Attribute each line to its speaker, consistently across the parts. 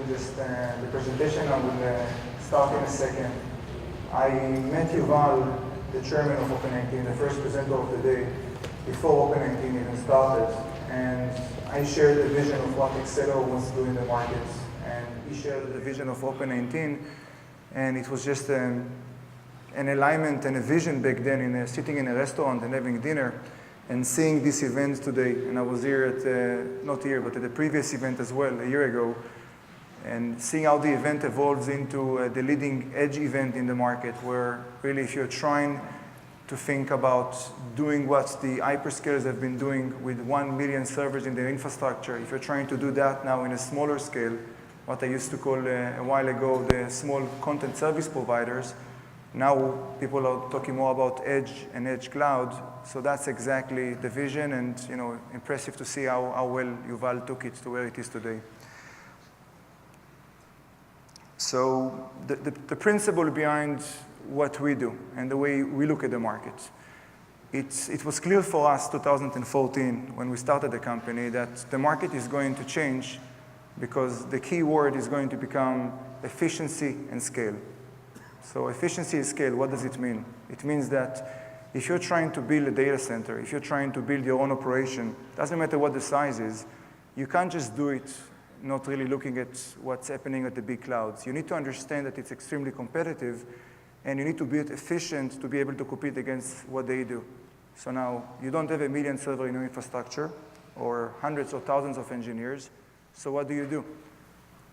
Speaker 1: just the presentation. I will start in a second. I met Yuval, the chairman of Open19, the first presenter of the day, before Open19 even started. And I shared the vision of what Excelero wants to do in the market. And he shared the vision of Open19. And it was just an alignment and a vision back then, sitting in a restaurant and having dinner and seeing this event today. And I was here at, not here, but at the previous event as well, a year ago, and seeing how the event evolves into the leading edge event in the market, where really if you're trying to think about doing what the hyperscalers have been doing with 1 million servers in their infrastructure, if you're trying to do that now in a smaller scale, what I used to call a while ago the small content service providers, now people are talking more about edge and edge cloud. So that's exactly the vision, and impressive to see how well Yuval took it to where it is today. So the principle behind what we do and the way we look at the market, it was clear for us 2014 when we started the company that the market is going to change because the key word is going to become efficiency and scale. So efficiency and scale, what does it mean? It means that if you're trying to build a data center, if you're trying to build your own operation, doesn't matter what the size is, you can't just do it not really looking at what's happening at the big clouds. You need to understand that it's extremely competitive, and you need to be efficient to be able to compete against what they do. So now, you don't have 1 million server in your infrastructure or hundreds or thousands of engineers, so what do?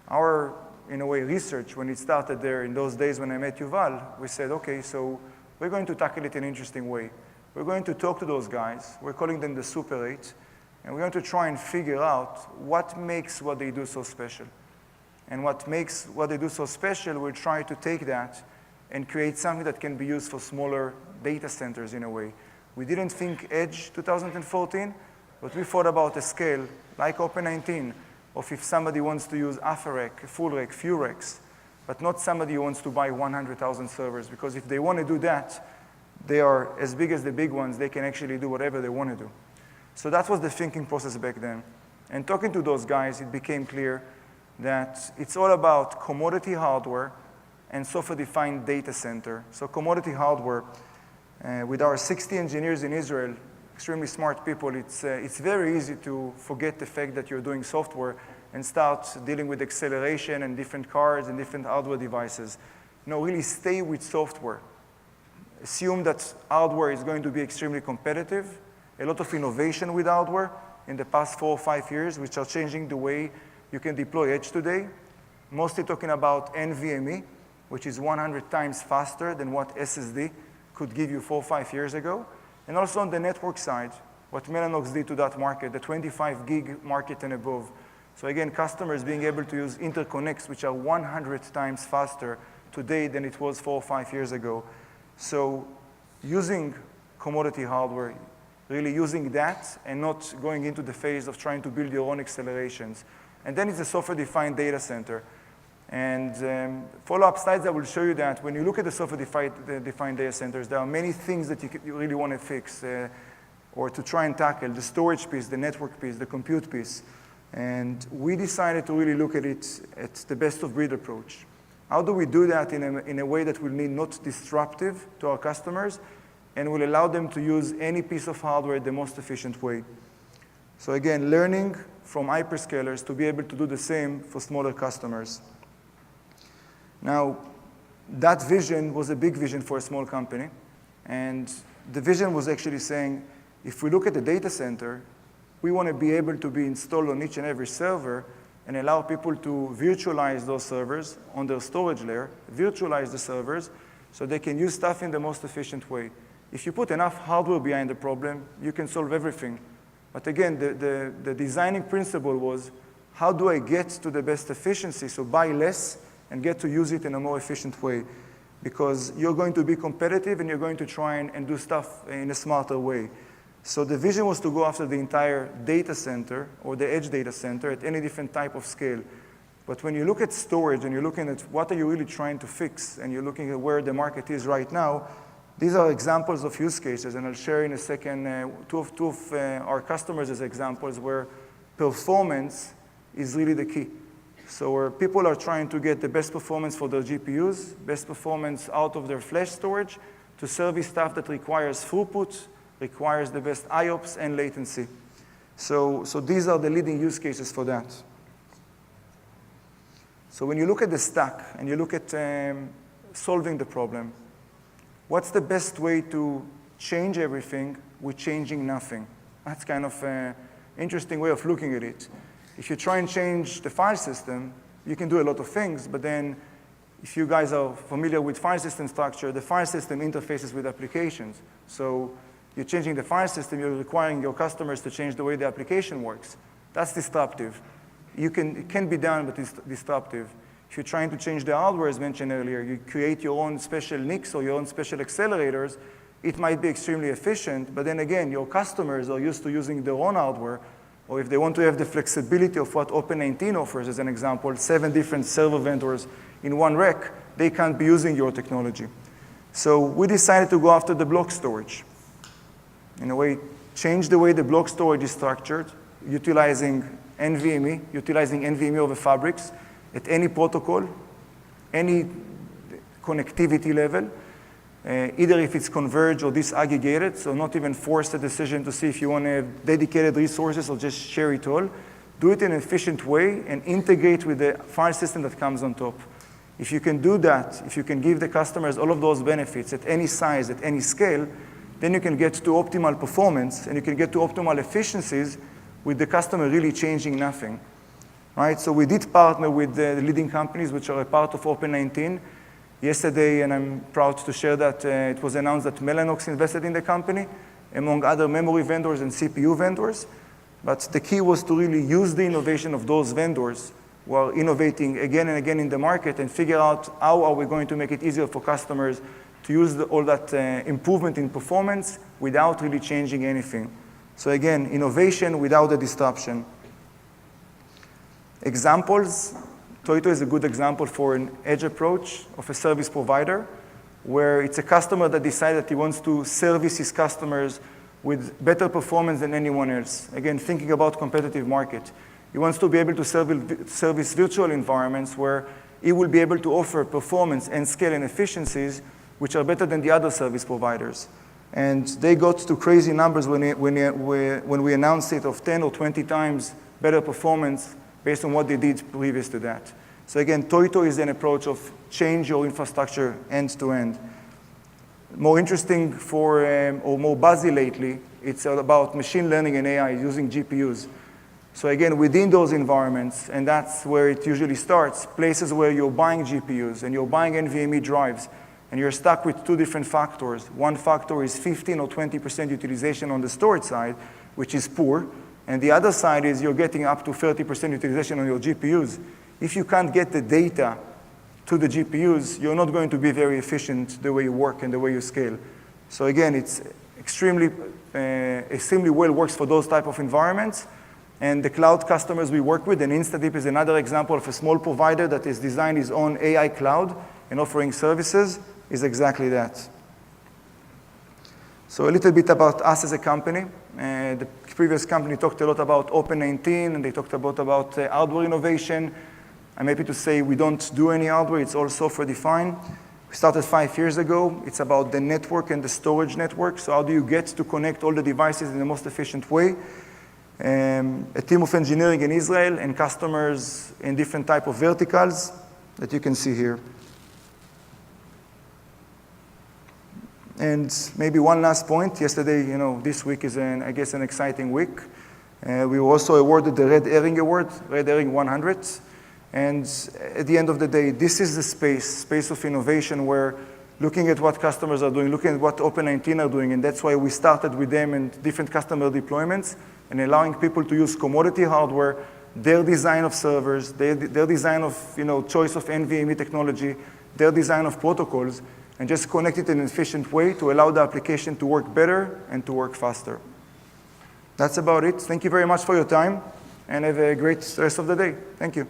Speaker 1: Our, in a way, research, when it started there in those days when I met Yuval, we said, okay, so we're going to tackle it in an interesting way. We're going to talk to those guys. We're calling them the Super 8. And we're going to try and figure out what makes what they do so special. And what makes what they do so special, we'll try to take that and create something that can be used for smaller data centers in a way. We didn't think edge 2014, but we thought about a scale like Open19, of if somebody wants to use half a rack, a full rack, few racks, but not somebody who wants to buy 100,000 servers, because if they want to do that, they are as big as the big ones. They can actually do whatever they want to do. So that was the thinking process back then. And talking to those guys, it became clear that it's all about commodity hardware and software-defined data center. So commodity hardware, with our 60 engineers in Israel, extremely smart people, it's very easy to forget the fact that you're doing software and start dealing with acceleration and different cards and different hardware devices. Really stay with software. Assume that hardware is going to be extremely competitive. A lot of innovation with hardware in the past 4 or 5 years, which are changing the way you can deploy edge today. Mostly talking about NVMe, which is 100 times faster than what SSD could give you 4 or 5 years ago. And also on the network side, what Mellanox did to that market, the 25 gig market and above. So again, customers being able to use interconnects, which are 100 times faster today than it was 4 or 5 years ago. So using commodity hardware, really using that and not going into the phase of trying to build your own accelerations. And then it's a software-defined data center. And follow-up slides, I will show you that when you look at the software-defined data centers, there are many things that you really want to fix or to try and tackle: the storage piece, the network piece, the compute piece. And we decided to really look at it at the best-of-breed approach. How do we do that in a way that will be not disruptive to our customers and will allow them to use any piece of hardware the most efficient way? So again, learning from hyperscalers to be able to do the same for smaller customers. Now, that vision was a big vision for a small company. And the vision was actually saying, if we look at the data center, we want to be able to be installed on each and every server and allow people to virtualize those servers on their storage layer, virtualize the servers, so they can use stuff in the most efficient way. If you put enough hardware behind the problem, you can solve everything. But again, the designing principle was, how do I get to the best efficiency? So buy less and get to use it in a more efficient way. Because you're going to be competitive and you're going to try and do stuff in a smarter way. So the vision was to go after the entire data center or the edge data center at any different type of scale. But when you look at storage and you're looking at what are you really trying to fix and you're looking at where the market is right now, these are examples of use cases, and I'll share in a second two of our customers as examples where performance is really the key. So where people are trying to get the best performance for their GPUs, best performance out of their flash storage, to service stuff that requires throughput, requires the best IOPS and latency. So these are the leading use cases for that. So when you look at the stack and you look at solving the problem, what's the best way to change everything with changing nothing? That's kind of an interesting way of looking at it. If you try and change the file system, you can do a lot of things, but then if you guys are familiar with file system structure, the file system interfaces with applications. So you're changing the file system, you're requiring your customers to change the way the application works. That's disruptive. It can be done, but it's disruptive. If you're trying to change the hardware, as mentioned earlier, you create your own special NICs or your own special accelerators, it might be extremely efficient, but then again, your customers are used to using their own hardware, or if they want to have the flexibility of what Open19 offers, as an example, 7 different server vendors in one rack, they can't be using your technology. So we decided to go after the block storage. In a way, change the way the block storage is structured, utilizing NVMe over fabrics at any protocol, any connectivity level, either if it's converged or disaggregated, so not even force a decision to see if you want to have dedicated resources or just share it all. Do it in an efficient way and integrate with the file system that comes on top. If you can do that, if you can give the customers all of those benefits at any size, at any scale, then you can get to optimal performance and you can get to optimal efficiencies with the customer really changing nothing. Right? So we did partner with the leading companies which are a part of Open19. Yesterday, and I'm proud to share that it was announced that Mellanox invested in the company, among other memory vendors and CPU vendors. But the key was to really use the innovation of those vendors who are innovating again and again in the market and figure out how are we going to make it easier for customers to use all that improvement in performance without really changing anything. So again, innovation without the disruption. Examples. Toito is a good example for an edge approach of a service provider where it's a customer that decided that he wants to service his customers with better performance than anyone else. Again, thinking about competitive market. He wants to be able to service virtual environments where he will be able to offer performance and scale and efficiencies which are better than the other service providers. And they got to crazy numbers when we announced it of 10 or 20 times better performance based on what they did previous to that. So again, Toito is an approach of change your infrastructure end to end. More interesting or more buzzy lately, it's about machine learning and AI using GPUs. So again, within those environments, and that's where it usually starts, places where you're buying GPUs and you're buying NVMe drives, and you're stuck with 2 different factors. One factor is 15 or 20% utilization on the storage side, which is poor. And the other side is you're getting up to 30% utilization on your GPUs. If you can't get the data to the GPUs, you're not going to be very efficient the way you work and the way you scale. So again, it's extremely well works for those type of environments. And the cloud customers we work with, and InstaDeep is another example of a small provider that has designed his own AI cloud and offering services, is exactly that. So a little bit about us as a company. The previous company talked a lot about Open19, and they talked about hardware innovation. I'm happy to say we don't do any hardware. It's all software defined. We started 5 years ago. It's about the network and the storage network. So how do you get to connect all the devices in the most efficient way? A team of engineering in Israel and customers in different type of verticals that you can see here. And maybe one last point. Yesterday, this week is, I guess, an exciting week. We were also awarded the Red Herring Award, Red Herring 100. And at the end of the day, this is the space of innovation where looking at what customers are doing, looking at what Open19 are doing, and that's why we started with them in different customer deployments and allowing people to use commodity hardware, their design of servers, their design of choice of NVMe technology, their design of protocols, and just connect it in an efficient way to allow the application to work better and to work faster. That's about it. Thank you very much for your time, and have a great rest of the day. Thank you.